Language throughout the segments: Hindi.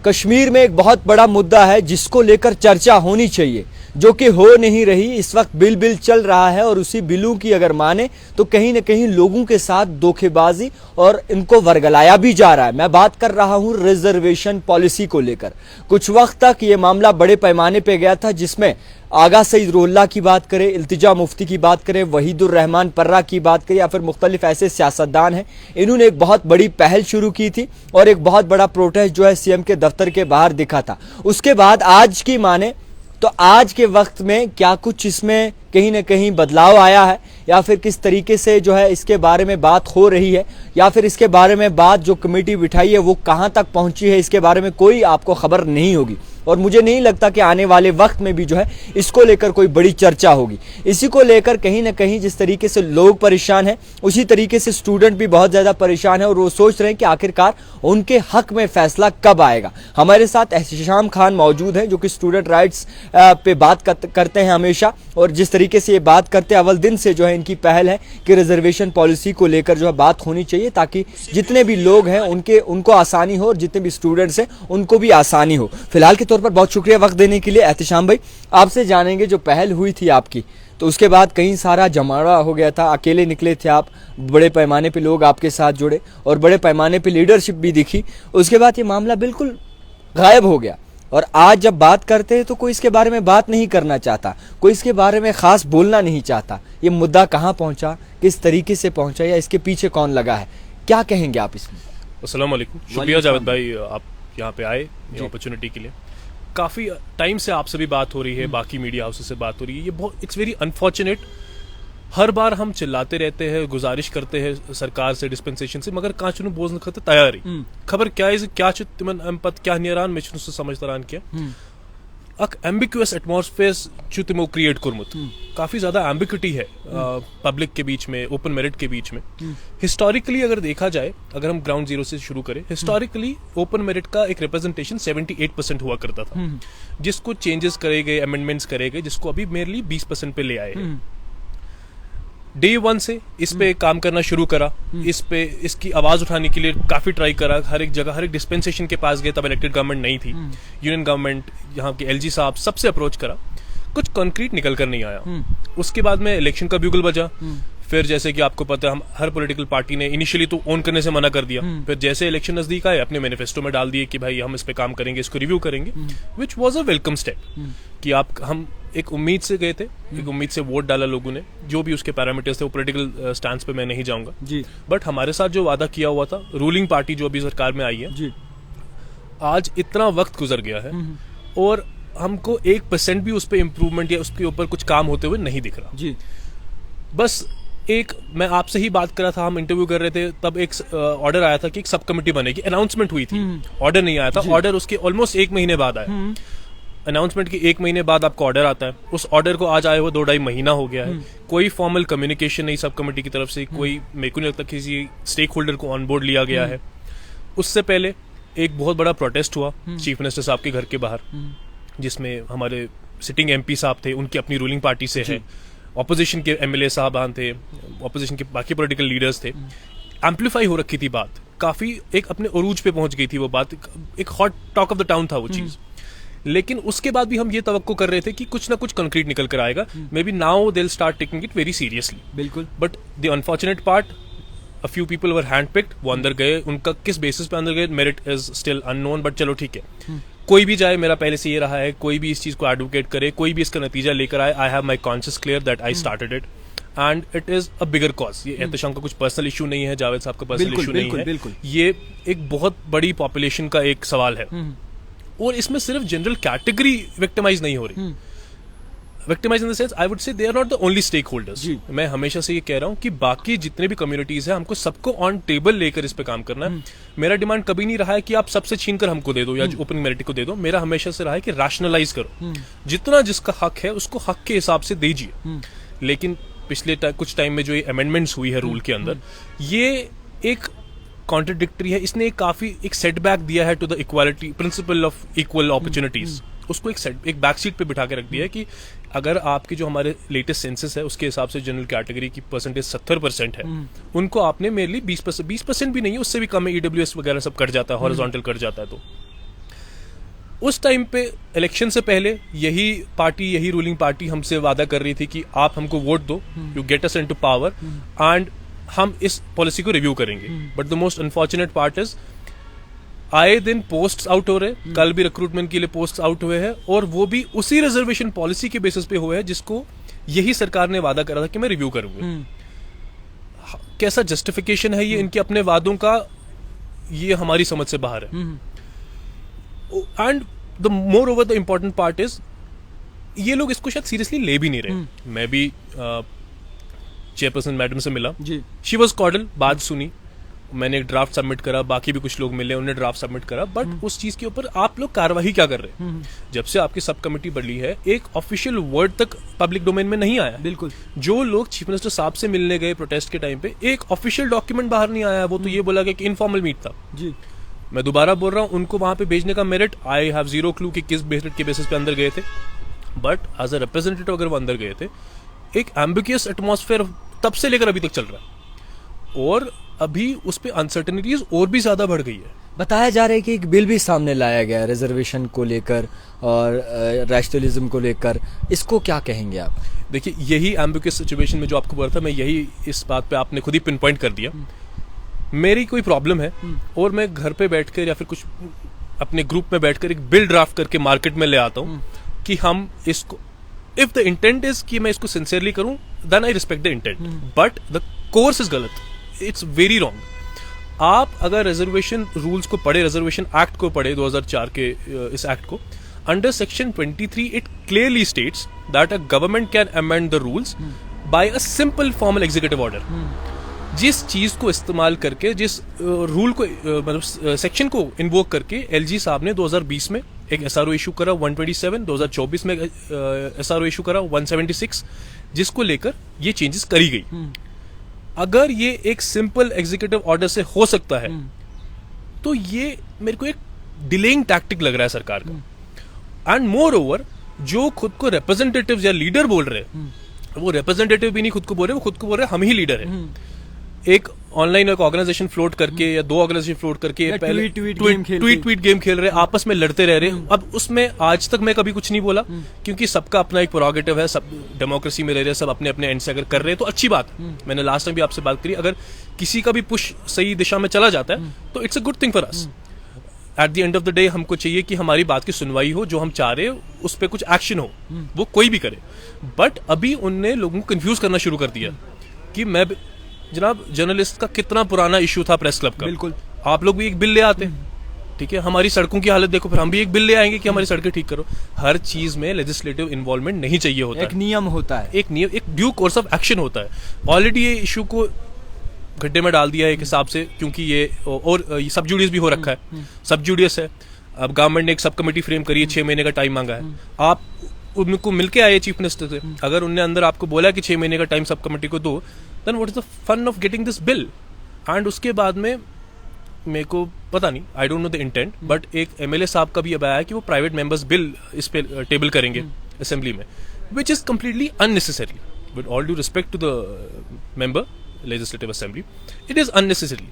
कश्मीर में एक बहुत बड़ा मुद्दा है जिसको लेकर चर्चा होनी चाहिए, जो कि हो नहीं रही। इस वक्त बिल चल रहा है और उसी बिलों की अगर माने तो कहीं ना कहीं लोगों के साथ धोखेबाजी और इनको वर्गलाया भी जा रहा है। मैं बात कर रहा हूं रिजर्वेशन पॉलिसी को लेकर। कुछ वक्त तक ये मामला बड़े पैमाने पे गया था, जिसमें आगा सईद रोल्ला की बात करें, इल्तिजा मुफ्ती की बात करें, वहीदुर रहमान पर्रा की बात करें, या फिर मुख्तलिफ ऐसे सियासतदान हैं, इन्होंने एक बहुत बड़ी पहल शुरू की थी और एक बहुत बड़ा प्रोटेस्ट जो है सीएम के दफ्तर के बाहर दिखा था। उसके बाद आज की माने तो आज के वक्त में क्या कुछ इसमें कहीं ना कहीं बदलाव आया है, या फिर किस तरीके से जो है इसके बारे में बात हो रही है, या फिर इसके बारे में बात जो कमेटी बिठाई है वो कहां तक पहुंची है, इसके बारे में कोई आपको खबर नहीं होगी। और मुझे नहीं लगता कि आने वाले वक्त में भी जो है इसको लेकर कोई बड़ी चर्चा होगी। इसी को लेकर कहीं ना कहीं जिस तरीके से लोग परेशान हैं, उसी तरीके से स्टूडेंट भी बहुत ज्यादा परेशान है और वो सोच रहे हैं कि आखिरकार उनके हक में फैसला कब आएगा। हमारे साथ एहतिशाम खान मौजूद हैं, जो कि स्टूडेंट राइट्स पे बात करते हैं हमेशा, और जिस तरीके से ये बात करते हैं, अव्वल दिन से जो है इनकी पहल है कि रिजर्वेशन पॉलिसी को लेकर जो है बात होनी चाहिए, ताकि जितने भी लोग हैं उनको आसानी हो और जितने भी स्टूडेंट्स हैं उनको भी आसानी हो। फिलहाल के तौर पर बहुत शुक्रिया वक्त देने के लिए एहतिशाम भाई। आपसे जानेंगे, जो पहल हुई थी आपकी, तो उसके बाद कहीं सारा जमावड़ा हो गया था, अकेले निकले थे आप, बड़े पैमाने पे लोग आपके साथ जुड़े और बड़े पैमाने पे लीडरशिप भी दिखी। उसके बाद ये मामला बिल्कुल गायब हो गया और आज जब बात करते हैं तो कोई इसके बारे में बात नहीं करना चाहता, कोई इसके बारे में खास बोलना नहीं चाहता। ये मुद्दा कहाँ पहुंचा, किस तरीके से पहुंचा, या इसके पीछे कौन लगा है, क्या कहेंगे आप इसमें? अस्सलाम वालेकुम, शुक्रिया जावेद भाई, आप यहाँ पे आए ये अपॉर्चुनिटी के लिए। काफ़ी टाइम से आपसे भी बात हो रही है, बाकी मीडिया हाउसेस से बात हो रही है। ये बहुत इट्स वेरी अनफॉर्चुनेट। हर बार हम चिल्लाते रहते हैं, गुजारिश करते हैं सरकार से, डिस्पेंसेशन से, मगर कांचनु बोझ नखते तैयारी खबर क्या क्या तिमन अम पत क्या निरान मे समझ तरान क्या अक एम्बिक्यूअस एटमॉस्फेयर तिमो क्रिएट कोरमुत। काफी ज्यादा एम्बिक्विटी है पब्लिक के बीच में, ओपन मेरिट के बीच में। हिस्टोरिकली अगर देखा जाए, अगर हम ग्राउंड जीरो से शुरू करें, हिस्टोरिकली ओपन मेरिट का एक रिप्रेजेंटेशन 78% हुआ करता था, जिसको चेंजेस करे गए, अमेंडमेंट्स करे गए, जिसको अभी मेरली 20% पे ले आए हैं। डे वन से इस पे काम करना शुरू करा, इस पे इसकी आवाज उठाने के लिए काफी ट्राई करा, हर एक जगह, हर एक डिस्पेंसेशन के पास गए, तब इलेक्टेड गवर्नमेंट नहीं थी, यूनियन गवर्नमेंट, यहाँ के एलजी साहब, सबसे अप्रोच करा, कुछ कॉन्क्रीट निकल कर नहीं आया। उसके बाद में इलेक्शन का ब्यूगल बजा, फिर जैसे कि आपको पता है, हम हर पॉलिटिकल पार्टी ने इनिशियली तो ऑन करने से मना कर दिया, फिर जैसे इलेक्शन नजदीक आए अपने मैनिफेस्टो में डाल दिए कि भाई हम इस पे काम करेंगे, इसको रिव्यू करेंगे, which was a welcome step. कि हम एक उम्मीद से गए थे, एक उम्मीद से वोट डाला लोगों ने, जो भी उसके पैरामीटर्स थे, वो पॉलिटिकल स्टैंड पे मैं नहीं जाऊंगा जी, बट हमारे साथ जो वादा किया हुआ था, रूलिंग पार्टी जो अभी सरकार में आई है जी, आज इतना वक्त गुजर गया है और हमको 1% भी उस पर इम्प्रूवमेंट या उसके ऊपर कुछ काम होते हुए नहीं दिख रहा जी। बस एक, मैं आपसे ही बात कर रहा था, हम इंटरव्यू कर रहे थे, तब एक ऑर्डर आया था कि एक सब कमेटी बनेगी, अनाउंसमेंट हुई थी, ऑर्डर नहीं आया था, ऑर्डर उसके ऑलमोस्ट 1 महीने बाद आया। अनाउंसमेंट के 1 महीने बाद आपको ऑर्डर आता है, उस ऑर्डर को आज आए हुए 2-2.5 महीना हो गया है, कोई फॉर्मल कम्युनिकेशन नहीं सब कमेटी की तरफ से, कोई मेरे को नहीं लगता किसी स्टेक होल्डर को ऑन बोर्ड लिया गया है। उससे पहले एक बहुत बड़ा प्रोटेस्ट हुआ चीफ मिनिस्टर साहब के घर के बाहर, जिसमें हमारे सिटिंग एमपी साहब थे, उनकी अपनी रूलिंग पार्टी से है, ऑपोजिशन के एमएलए साहबान थे, ऑपोजिशन के बाकी पॉलिटिकल लीडर्स थे। एम्पलीफाई हो रखी थी बात, काफी एक अपने उरूज पे पहुंच गई थी वो बात, एक hot talk of the town था वो चीज। लेकिन उसके बाद भी हम ये तवक्को कर रहे थे कि कुछ ना कुछ कंक्रीट निकल कर आएगा, may be now they will start taking it very seriously. बिल्कुल, but the unfortunate part, a few people were hand picked, वो अंदर गए, उनका किस बेसिस पे अंदर गए, merit is still unknown, but चलो ठीक है, कोई भी जाए, मेरा पहले से ये रहा है, कोई भी इस चीज को एडवोकेट करे, कोई भी इसका नतीजा लेकर आए, I have my conscious clear that I started it and it is a bigger cause. ये एहतशाम का कुछ पर्सनल इशू नहीं है, जावेद साहब का पर्सनल इशू नहीं है, ये एक बहुत बड़ी पॉपुलेशन का एक सवाल है, और इसमें सिर्फ जनरल कैटेगरी विक्टिमाइज नहीं हो रही। Victimise in the sense, I would say they are not the only stakeholders. मैं हमेशा से ये कह रहा हूं कि बाकी जितने भी कम्युनिटीज हैं, हमको सबको ऑन टेबल लेकर इस पे काम करना है। मेरा डिमांड कभी नहीं रहा है कि आप सबसे छीनकर हमको दे दो या ओपन मेरिट को दे दो, मेरा हमेशा से रहा है कि रैशनलाइज करो, जितना जिसका हक है उसको हक के हिसाब से दीजिए। लेकिन पिछले कुछ टाइम में जो ये अमेंडमेंट्स हुई है रूल के अंदर, ये एक कॉन्ट्रडिक्टरी है, इसने काफी एक सेटबैक दिया है to the equality principle of equal opportunities. उसको एक बैक सीट पे बिठा के रख दिया है कि अगर आपकी जो हमारे लेटेस्ट सेंसस है उसके हिसाब से जनरल कैटेगरी की परसेंटेज 70% है, उनको आपने मेनली 20% भी नहीं है, उससे भी कम है, ईडब्ल्यूएस वगैरह सब कट जाता है, हॉरिजॉन्टल कट जाता है। तो उस टाइम पे इलेक्शन से पहले यही रूलिंग पार्टी हमसे वादा कर रही थी कि आप हमको वोट दो, you get us into power and हम इस पॉलिसी को रिव्यू करेंगे। But the most unfortunate part is आए दिन पोस्ट्स आउट हो रहे, कल भी रिक्रूटमेंट के लिए पोस्ट्स आउट हुए हैं, और वो भी उसी रिजर्वेशन पॉलिसी के बेसिस पे हुए हैं जिसको यही सरकार ने वादा करा था कि मैं रिव्यू करूंगा। कैसा जस्टिफिकेशन है ये इनके अपने वादों का, ये हमारी समझ से बाहर है। And the more over the important part is ये लोग इसको शायद सीरियसली ले भी नहीं रहे। मैं भी चेयरपर्सन मैडम से मिला, शी वॉज कॉर्डल, बात सुनी, मैंने एक ड्राफ्ट सबमिट करा, बाकी भी कुछ लोग मिले, उन्होंने ड्राफ्ट सबमिट करा, बट उस चीज के ऊपर आप लोग कार्यवाही क्या कर रहे हैं? जब से आपकी सब कमेटी बनी है, एक ऑफिशियल वर्ड तक पब्लिक डोमेन में नहीं आया। बिल्कुल। जो लोग चीफ मिनिस्टर साहब से मिलने गए प्रोटेस्ट के टाइम पे, एक ऑफिशियल डॉक्यूमेंट बाहर नहीं आया। वो तो ये बोला गया कि इनफॉर्मल मीट था। जी, मैं दोबारा बोल रहा हूँ, उनको वहां पे भेजने का merit, I have zero clue कि किस मेरिट के बेसिस पे अंदर गए थे, बट एज अ रिप्रेजेंटेटिव अगर वो अंदर गए थे, एक एम्बिग्यूअस एटमॉस्फेयर तब से लेकर अभी तक चल रहा है, और अभी उस पे अनसर्टेनिटीज और भी ज्यादा बढ़ गई है। बताया जा रहा है कि एक बिल भी सामने लाया गया है रिजर्वेशन को लेकर और रैशनलिज्म को लेकर, इसको क्या कहेंगे आप? देखिए, यही एम्बिग्यूअस सिचुएशन में जो आपको बोला था, मैं यही इस बात पे आपने खुद ही पिन पॉइंट कर दिया। मेरी कोई प्रॉब्लम है और मैं घर पे बैठकर या फिर कुछ अपने ग्रुप में बैठकर एक बिल ड्राफ्ट करके मार्केट में ले आता हूँ कि हम इसको, इफ द इंटेंट इज कि मैं इसको सिंसियरली करूं, then I respect the intent, but the course is गलत, इट्स वेरी रॉन्ग। आप अगर रिजर्वेशन रूल्स को पढ़े, रिजर्वेशन एक्ट को पढ़े, 2004 के इस एक्ट को, under section 23 it clearly states that a government can amend the rules by a simple formal executive order. जिस चीज को इस्तेमाल करके, जिस रूल को, मतलब सेक्शन को इन्वोक करके एलजी साहब ने 2020 में एक एसआरओ इशू करा 127, 2024 में एसआरओ इशू करा 176, जिसको लेकर ये चेंजेस करी गई। अगर ये एक सिंपल एग्जीक्यूटिव ऑर्डर से हो सकता है, तो ये मेरे को एक डिलेइंग टैक्टिक लग रहा है सरकार का। एंड मोर ओवर, जो खुद को रिप्रेजेंटेटिव या लीडर बोल रहे हैं, वो रिप्रेजेंटेटिव भी नहीं खुद को बोल रहे, वो खुद को बोल रहे हम ही लीडर है। एक ऑनलाइन एक ऑर्गेनाइजेशन फ्लोट करके या दो ऑर्गेनाइजेशन फ्लोट करके पहले ट्वीट गेम खेल रहे, आपस में लड़ते रह रहे। अब उसमें आज तक मैं कभी कुछ नहीं बोला, क्योंकि सबका अपना एक प्रोरोगेटिव है, सब डेमोक्रेसी में रह रहे हैं, सब अपने अपने एंड से अगर कर रहे हैं तो अच्छी बात। मैंने लास्ट टाइम भी आपसे बात करी, अगर किसी का भी पुश सही दिशा में चला जाता है तो it's a good thing for us. At the end of the day हमको चाहिए कि हमारी बात की सुनवाई हो, जो हम चाह रहे हैं उस पर कुछ एक्शन हो, वो कोई भी करे। बट अभी उनने लोगों को कंफ्यूज करना शुरू कर दिया कि मैं, जनाब, जर्नलिस्ट का कितना पुराना इशू था प्रेस क्लब का। बिल्कुल। आप लोग भी एक बिल ले आते, ठीक है, हमारी सड़कों की हालत देखो, फिर हम भी एक बिल ले आएंगे कि हमारी सड़कें ठीक करो। हर चीज में लेजिस्लेटिव इन्वॉल्वमेंट नहीं चाहिए होता, एक नियम होता है, एक नियम, एक ड्यू कोर्स ऑफ एक्शन होता है। ऑलरेडी ये इशू को गड्ढे में डाल दिया है एक हिसाब से, क्योंकि ये और सब जुडियस भी हो रखा है, सब जुडियस है। अब गवर्नमेंट ने एक सब कमेटी फ्रेम करी है, 6 महीने का टाइम मांगा है। आप उनको मिलके आए चीफ मिनिस्टर से, अगर उनने अंदर आपको बोला कि 6 महीने का टाइम सब कमेटी को दो, then what is the fun of getting this bill? And उसके बाद में मेरे को पता नहीं, I don't know the intent, but एक एमएलए साहब का भी अब आया कि वो प्राइवेट मेंबर्स बिल इस पे टेबल करेंगे असेंबली में, which is completely unnecessary. With all due respect to the member legislative assembly, it is unnecessary.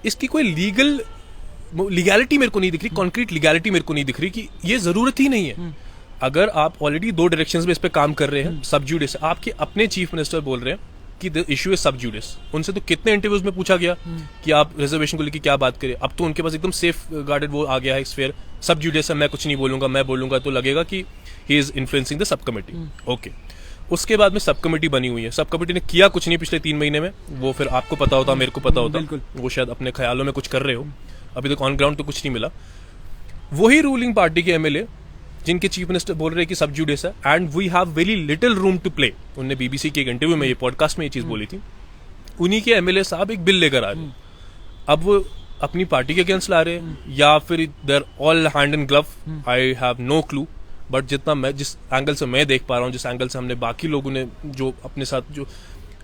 इसकी कोई लीगैलिटी मेरे को नहीं दिख रही, कॉन्क्रीट लीगैलिटी मेरे को नहीं दिख रही कि ये जरूरत ही नहीं है। अगर आप ऑलरेडी 2 डायरेक्शंस में इस पे काम कर रहे हैं, सब जुडिस, आपके अपने चीफ मिनिस्टर बोल रहे हैं कि द इशू इज सब जुडिस। उनसे तो कितने इंटरव्यूज में पूछा गया कि आप रिजर्वेशन को लेकर क्या बात करें। अब तो उनके पास एकदम सेफ गार्डेड वो आ गया है स्फीयर, सब जुडिस है, मैं कुछ नहीं बोलूंगा, मैं बोलूंगा तो लगेगा कि he is influencing the sub committee. Okay, उसके बाद में सब कमेटी बनी हुई है, सब कमेटी ने किया कुछ नहीं पिछले 3 महीने में, वो फिर आपको पता होता, मेरे को पता होता, वो शायद अपने ख्यालों में कुछ कर रहे हो, अभी तक ऑन ग्राउंड तो कुछ नहीं मिला। वही रूलिंग पार्टी के एमएलए जिनके चीफ मिनिस्टर बोल रहे हैं कि सब जुडिस है, and we have very little room to play. उन्होंने बीबीसी के एक इंटरव्यू में, ये पॉडकास्ट में ये चीज बोली थी। उन्हीं के एमएलए साहब एक बिल लेकर आ रहे हैं, अब वो अपनी पार्टी के अगेंस्ट ला रहे हैं या फिर they're all hand in glove, I have no clue. But जितना मैं, जिस एंगल से मैं देख पा रहा हूँ, जिस एंगल से हमने बाकी लोगों ने जो अपने साथ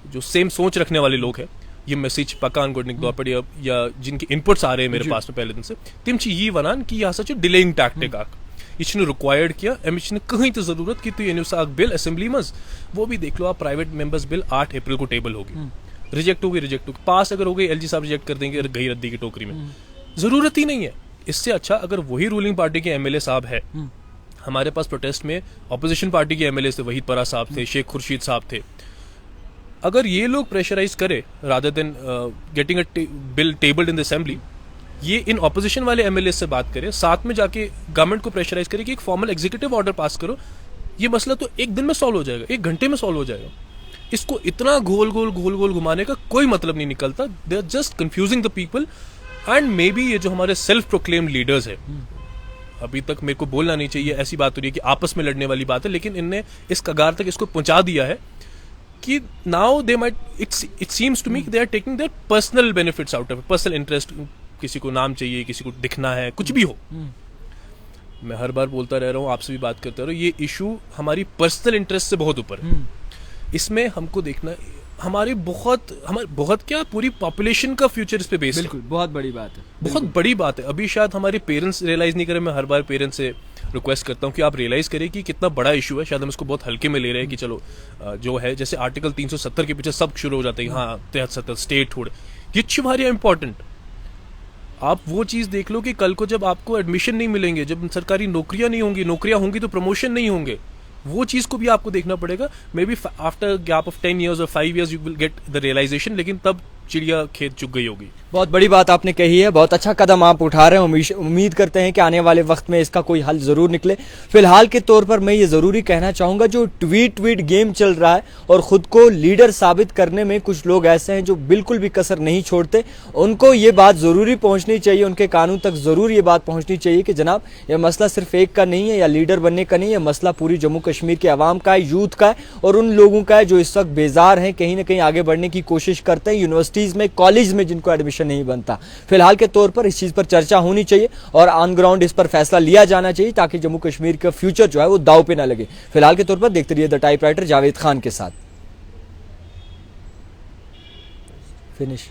जो सेम सोच रखने वाले लोग हैं, ये मैसेज पकान गोडनिक दोपड़ी या जिनके इनपुट्स आ रहे हैं मेरे पास में पहले दिन से, तिम ची ये वनान कि यह सच डिलेइंग टैक्टिक आक इसने रिक्वायर्ड किया, एमिशन कहीं तो जरूरत की तो ये न्यूसाक बिल असेंबली में, वो भी देख लो आप, प्राइवेट मेंबर्स बिल 8 अप्रैल को टेबल होगी, रिजेक्ट होगी, पास अगर हो गई, एलजी साहब रिजेक्ट कर देंगे गई रद्दी की टोकरी में। जरूरत ही नहीं है, इससे अच्छा अगर वही रूलिंग पार्टी के एमएलए साहब है, हमारे पास प्रोटेस्ट में ऑपोजिशन पार्टी के एमएलए थे, वहीद परा साहब थे, शेख खुर्शीद साहब थे, अगर ये लोग प्रेशराइज करे rather than getting a bill tabled in the assembly, ये इन ऑपोजिशन वाले एमएलए से बात करें, साथ में जाके गवर्नमेंट को प्रेशराइज करे कि एक फॉर्मल एग्जीक्यूटिव ऑर्डर पास करो, ये मसला तो एक दिन में सॉल्व हो जाएगा, 1 घंटे में सॉल्व हो जाएगा। इसको इतना गोल गोल घुमाने का कोई मतलब नहीं निकलता। They are just confusing the people and maybe ये जो हमारे सेल्फ प्रोक्लेम्ड लीडर्स है, अभी तक मेरे को बोलना नहीं चाहिए, ऐसी बात हो रही है कि आपस में लड़ने वाली बात है, लेकिन इनने इस कगार तक इसको पहुंचा दिया है कि now they might it seems to me they are taking their personal benefits out of personal interest. किसी को नाम चाहिए, किसी को दिखना है, कुछ भी हो। मैं हर बार बोलता रह रहा हूँ, आपसे भी बात करता रहा हूँ, ये इशू हमारी पर्सनल इंटरेस्ट से बहुत ऊपर है। इसमें हमको देखना हमारे बहुत क्या पूरी पॉपुलेशन का फ्यूचर इस पे बेस्ड है। बिल्कुल, बहुत बड़ी बात है, बहुत बड़ी बात है। अभी शायद हमारे पेरेंट्स रियलाइज नहीं करें। मैं हर बार पेरेंट्स से रिक्वेस्ट करता हूँ कि आप रियलाइज करें कि कितना बड़ा इशू है। शायद हम इसको बहुत हल्के में ले रहे हैं कि चलो जो है, जैसे आर्टिकल 370 के पीछे सब शुरू हो जाते हैं, हाँ 73 स्टेट हुड, ये हमारे इंपॉर्टेंट। आप वो चीज देख लो कि कल को जब आपको एडमिशन नहीं मिलेंगे, जब सरकारी नौकरियां नहीं होंगी, नौकरियां होंगी तो प्रमोशन नहीं होंगे, वो चीज को भी आपको देखना पड़ेगा। Maybe after gap of 10 years और 5 years you will get the realisation, लेकिन तब चिड़िया खेत चुग गई होगी। बहुत बड़ी बात आपने कही है, बहुत अच्छा कदम आप उठा रहे हैं। उम्मीद करते हैं कि आने वाले वक्त में इसका कोई हल जरूर निकले। फिलहाल के तौर पर मैं ये जरूरी कहना चाहूंगा, जो ट्वीट गेम चल रहा है और खुद को लीडर साबित करने में कुछ लोग ऐसे हैं जो बिल्कुल भी कसर नहीं छोड़ते, उनको ये बात जरूरी पहुंचनी चाहिए, उनके कानून तक जरूर ये बात पहुंचनी चाहिए कि जनाब यह मसला सिर्फ एक का नहीं है या लीडर बनने का नहीं है, मसला पूरी जम्मू कश्मीर के अवाम का है, यूथ का है और उन लोगों का है जो इस वक्त बेजार हैं, कहीं ना कहीं आगे बढ़ने की कोशिश करते हैं, यूनिवर्सिटीज में, कॉलेज में जिनको एडमिशन नहीं बनता। फिलहाल के तौर पर इस चीज पर चर्चा होनी चाहिए और ऑन ग्राउंड इस पर फैसला लिया जाना चाहिए ताकि जम्मू कश्मीर का फ्यूचर जो है वो दांव पे ना लगे। फिलहाल के तौर पर देखते रहिए द टाइपराइटर जावेद खान के साथ। फिनिश।